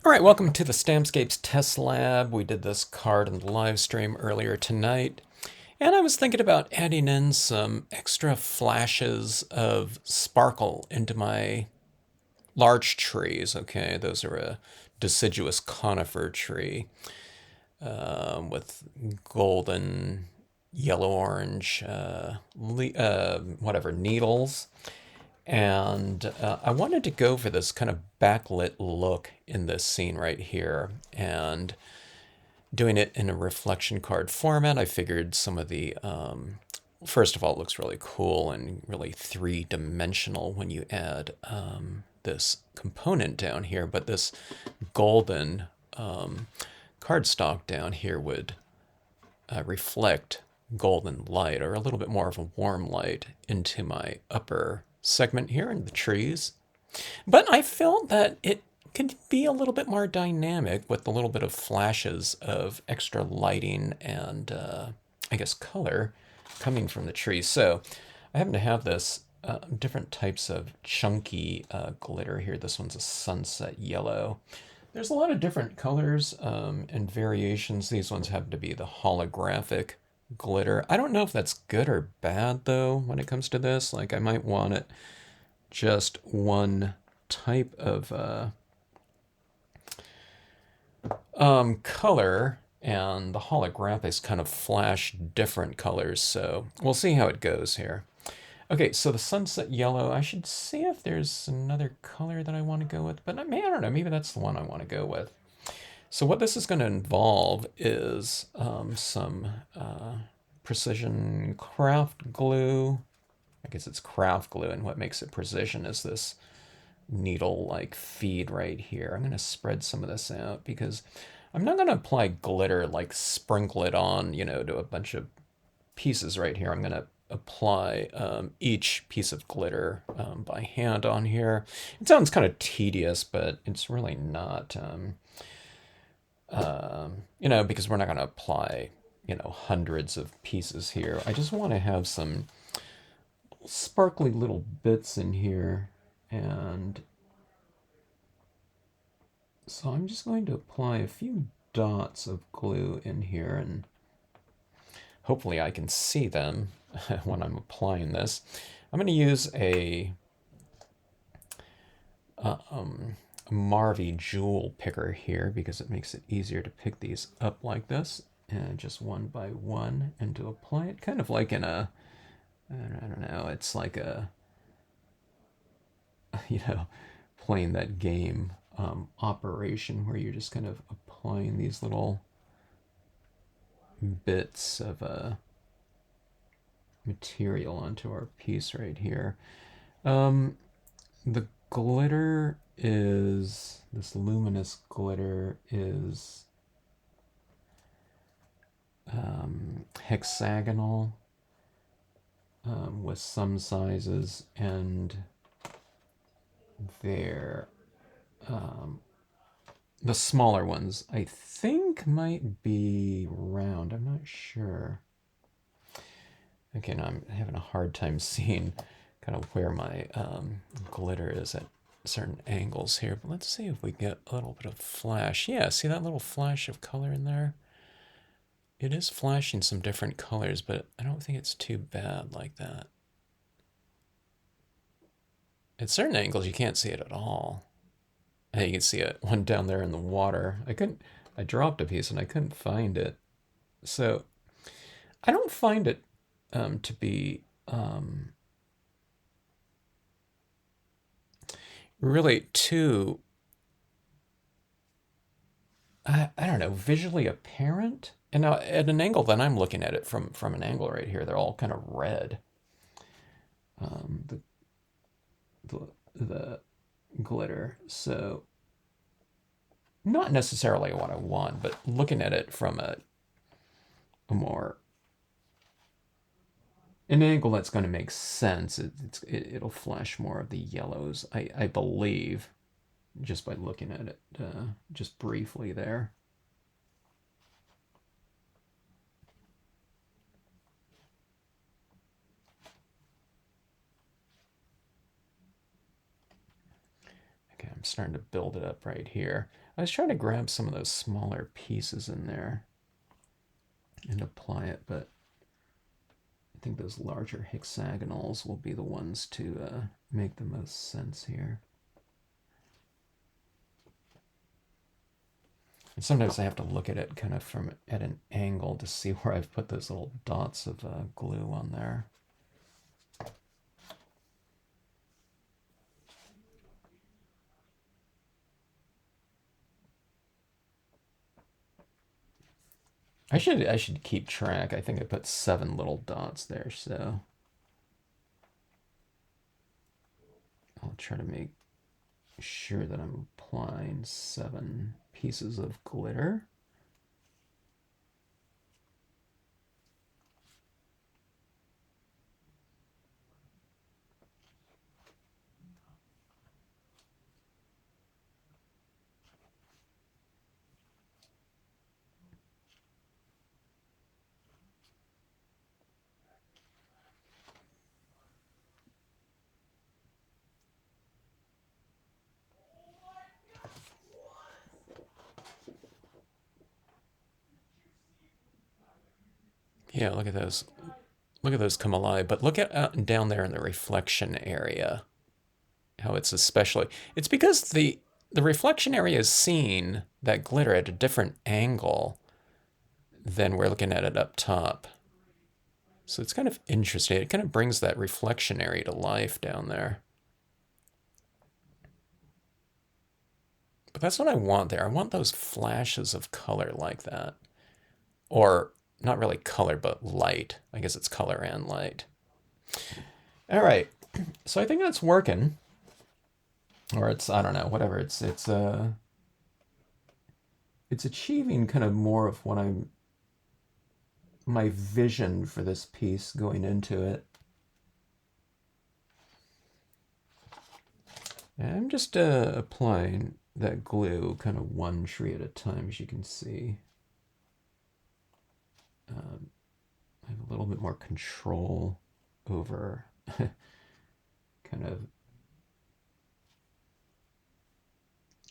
All right, welcome to the Stampscapes Test Lab. We did this card in the live stream earlier tonight, and I was thinking about adding in some extra flashes of sparkle into my larch trees. Okay, those are a deciduous conifer tree with golden, yellow, orange, whatever needles. And I wanted to go for this kind of backlit look in this scene right here. And doing it in a reflection card format, I figured some of the, first of all, it looks really cool and really three-dimensional when you add this component down here. But this golden cardstock down here would reflect golden light, or a little bit more of a warm light, into my upper segment here in the trees. But I felt that it could be a little bit more dynamic with a little bit of flashes of extra lighting and, I guess, color coming from the trees. So I happen to have this different types of chunky glitter here. This one's a sunset yellow. There's a lot of different colors and variations. These ones happen to be the holographic glitter. I don't know if that's good or bad, though, when it comes to this. Like, I might want it just one type of color, and the holographics kind of flash different colors, so we'll see how it goes here. Okay, so the sunset yellow, I should see if there's another color that I want to go with, but I don't know, maybe that's the one I want to go with. So what this is going to involve is some precision craft glue. I guess it's craft glue, and what makes it precision is this needle-like feed right here. I'm going to spread some of this out because I'm not going to apply glitter, like sprinkle it on, to a bunch of pieces right here. I'm going to apply each piece of glitter by hand on here. It sounds kind of tedious, but it's really not, because we're not going to apply, hundreds of pieces here. I just want to have some sparkly little bits in here, and so I'm just going to apply a few dots of glue in here, and hopefully I can see them when I'm applying this. I'm going to use a Marvy jewel picker here because it makes it easier to pick these up like this, and just one by one, and to apply it kind of like in a, I don't know, it's like a, you know, playing that game Operation, where you're just kind of applying these little bits of material onto our piece right here. The glitter is, this luminous glitter is hexagonal with some sizes, and they're the smaller ones I think might be round. I'm not sure. Okay, now I'm having a hard time seeing kind of where my glitter is at certain angles here. But let's see if we get a little bit of flash. Yeah, see that little flash of color in there? It is flashing some different colors, but I don't think it's too bad like that. At certain angles, you can't see it at all. And you can see it one down there in the water. I dropped a piece and I couldn't find it. So I don't find it to be really too, I don't know, visually apparent. And now at an angle that I'm looking at it from an angle right here, they're all kind of red. The, the glitter. So not necessarily what I want, but looking at it from a more an angle that's going to make sense, it'll flash more of the yellows, I believe, just by looking at it just briefly there. Okay, I'm starting to build it up right here. I was trying to grab some of those smaller pieces in there and apply it, but I think those larger hexagonals will be the ones to make the most sense here. And sometimes I have to look at it kind of from at an angle to see where I've put those little dots of glue on there. I should keep track. I think I put 7 little dots there, so I'll try to make sure that I'm applying 7 pieces of glitter. Yeah, look at those. Look at those come alive. But look at down there in the reflection area, how it's especially. It's because the reflection area is seeing that glitter at a different angle than we're looking at it up top. So it's kind of interesting. It kind of brings that reflection area to life down there. But that's what I want there. I want those flashes of color like that. Or not really color, but light. I guess it's color and light. All right. So I think that's working. Or it's, I don't know, whatever. It's achieving kind of more of what I'm my vision for this piece going into it. And I'm just applying that glue kind of one tree at a time, as you can see. I have a little bit more control over kind of,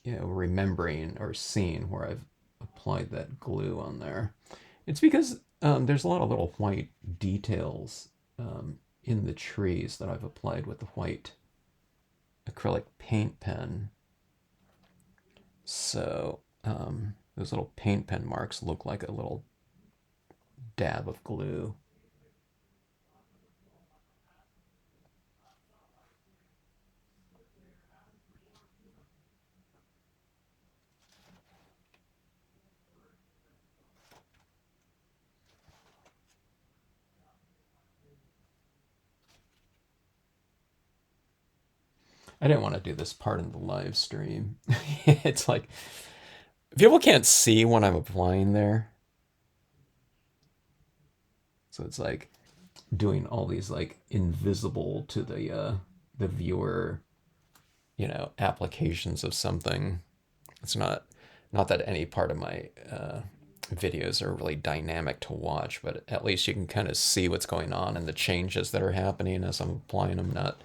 remembering or seeing where I've applied that glue on there. It's because there's a lot of little white details in the trees that I've applied with the white acrylic paint pen. So those little paint pen marks look like a little dab of glue. I didn't want to do this part in the live stream. It's like people can't see what I'm applying there. So it's like doing all these like invisible to the viewer, applications of something. It's not that any part of my videos are really dynamic to watch, but at least you can kind of see what's going on and the changes that are happening as I'm applying them, not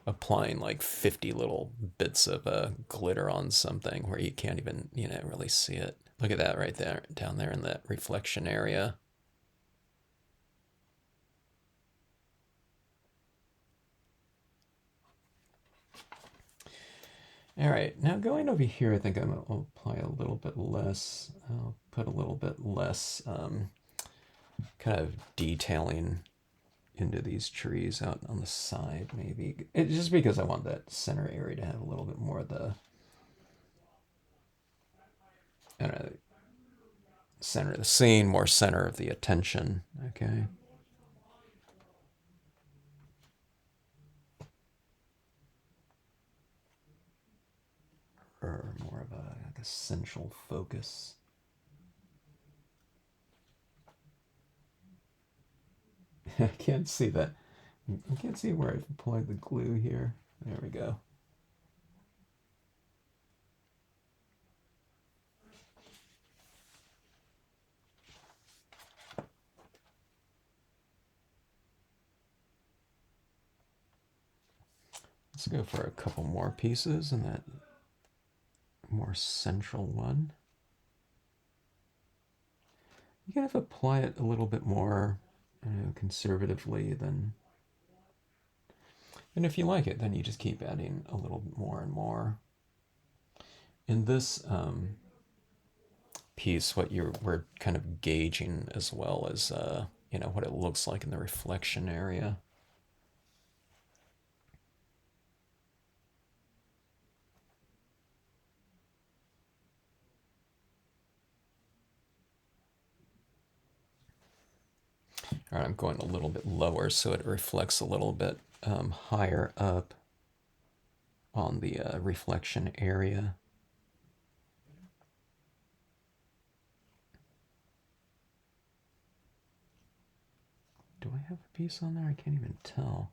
applying like 50 little bits of glitter on something where you can't even, really see it. Look at that right there, down there in that reflection area. All right, now going over here, I think I'm going to apply a little bit less. I'll put a little bit less kind of detailing into these trees out on the side, maybe. Just because I want that center area to have a little bit more of the, I don't know, center of the scene, more center of the attention. Okay. Or more of like a central focus. I can't see that. I can't see where I've applied the glue here. There we go. Let's go for a couple more pieces, and that more central one. You kind of apply it a little bit more conservatively than, and if you like it, then you just keep adding a little more and more. In this piece, we're kind of gauging as well as what it looks like in the reflection area. All right, I'm going a little bit lower so it reflects a little bit higher up on the reflection area. Do I have a piece on there? I can't even tell.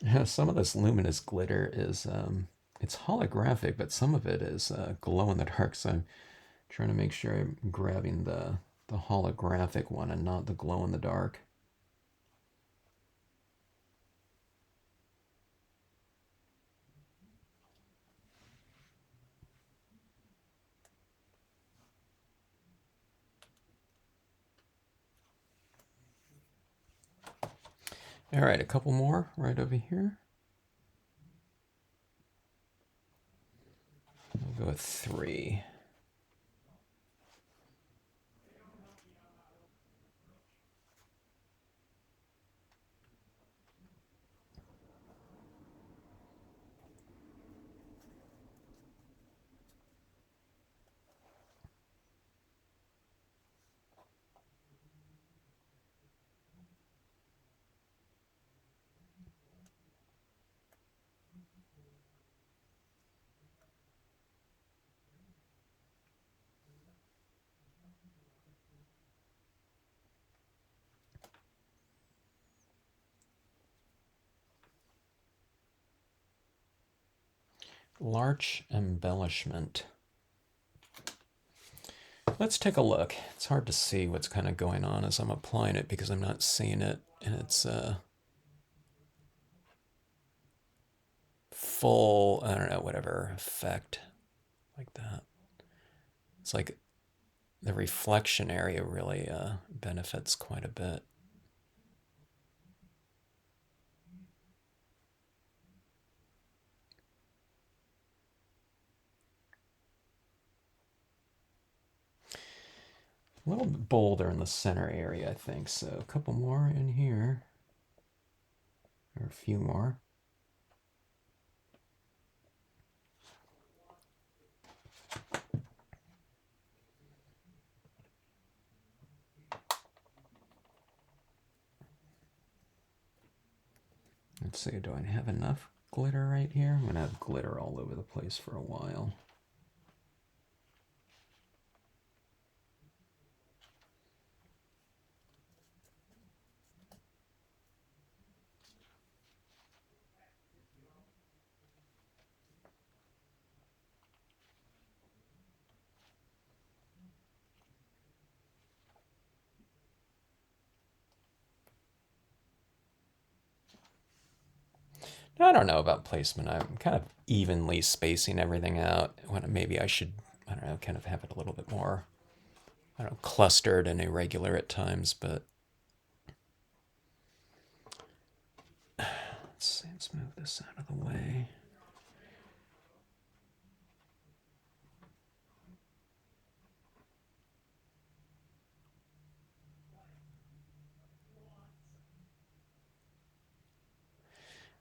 Yeah, some of this luminous glitter is it's holographic, but some of it is glow in the dark. So I'm trying to make sure I'm grabbing the holographic one and not the glow in the dark. All right, a couple more right over here. We'll go with 3. Larch embellishment. Let's take a look. It's hard to see what's kind of going on as I'm applying it because I'm not seeing it in its full, I don't know, whatever effect like that. It's like the reflection area really benefits quite a bit. A little bit bolder in the center area, I think. So a couple more in here, or a few more. Let's see, do I have enough glitter right here? I'm going to have glitter all over the place for a while. I don't know about placement. I'm kind of evenly spacing everything out. When maybe I should, I don't know, kind of have it a little bit more, I don't know, clustered and irregular at times, but let's see, let's move this out of the way.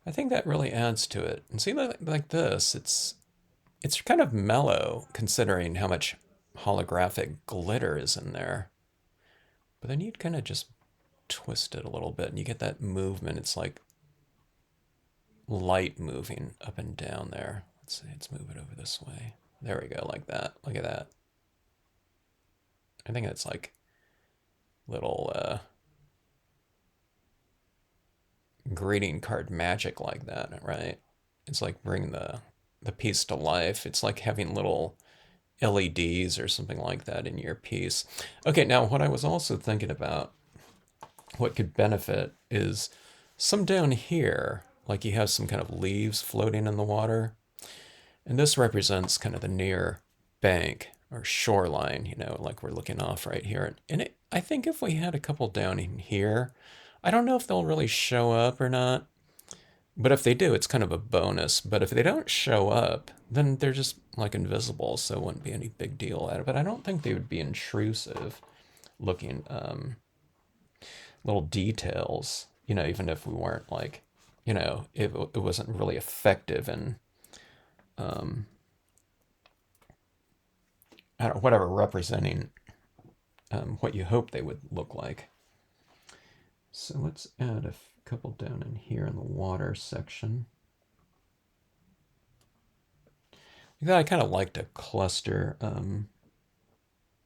I think that really adds to it. And see, like this, it's kind of mellow considering how much holographic glitter is in there. But then you'd kind of just twist it a little bit and you get that movement. It's like light moving up and down there. Let's see, let's move it over this way. There we go, like that. Look at that. I think it's like little greeting card magic like that, right? It's like bring the piece to life. It's like having little LEDs or something like that in your piece. Okay, now what I was also thinking about, what could benefit is some down here, like you have some kind of leaves floating in the water. And this represents kind of the near bank or shoreline, like we're looking off right here. And I think if we had a couple down in here, I don't know if they'll really show up or not. But if they do, it's kind of a bonus. But if they don't show up, then they're just like invisible, so it wouldn't be any big deal at it. But I don't think they would be intrusive looking little details, even if we weren't like, it wasn't really effective in, I don't know, whatever, representing what you hope they would look like. So let's add a couple down in here in the water section. I kind of like to cluster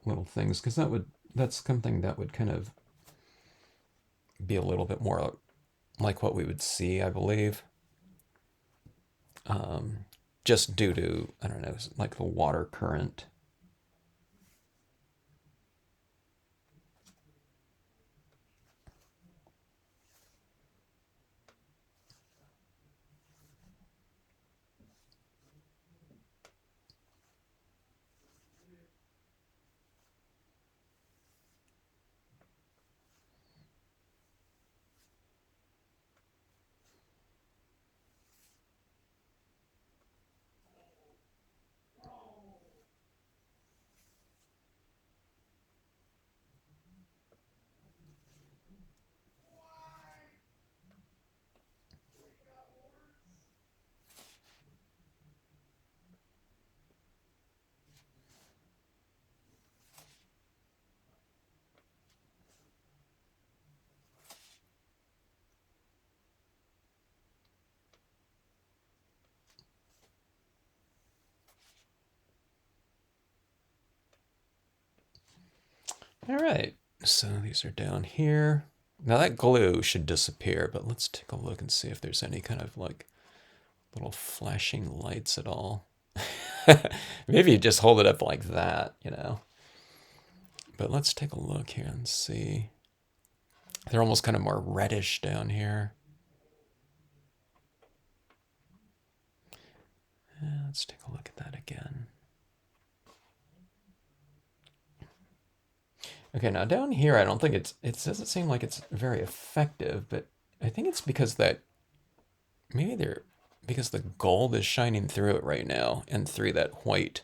little things because that's something that would kind of be a little bit more like what we would see, I believe. Just due to, I don't know, like the water current. All right, so these are down here. Now that glue should disappear, but let's take a look and see if there's any kind of like little flashing lights at all. Maybe you just hold it up like that, But let's take a look here and see. They're almost kind of more reddish down here. Let's take a look at that again. Okay, now down here, I don't think it doesn't seem like it's very effective, but I think it's because because the gold is shining through it right now and through that white,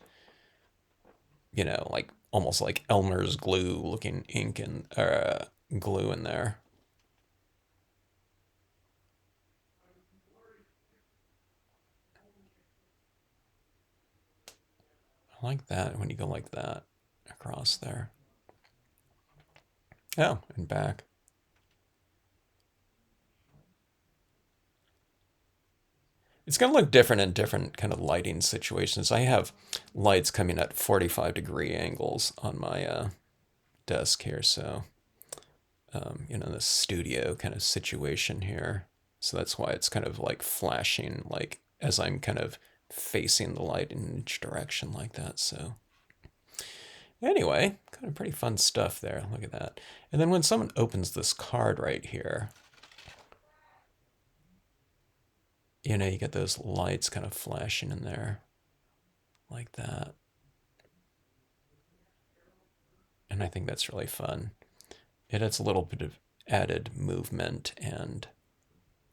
like almost like Elmer's glue looking ink and glue in there. I like that when you go like that across there. Oh, and back. It's going to look different in different kind of lighting situations. I have lights coming at 45-degree angles on my desk here, so the studio kind of situation here. So that's why it's kind of like flashing, like as I'm kind of facing the light in each direction like that. So anyway, kind of pretty fun stuff there. Look at that. And then when someone opens this card right here, you know, you get those lights kind of flashing in there like that. And I think that's really fun. It adds a little bit of added movement and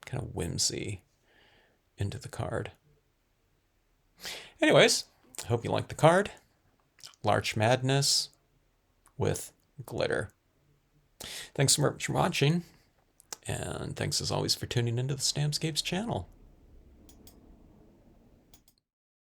kind of whimsy into the card. Anyways, hope you like the card. Larch Madness with glitter. Thanks so much for watching, and thanks as always for tuning into the Stampscapes channel.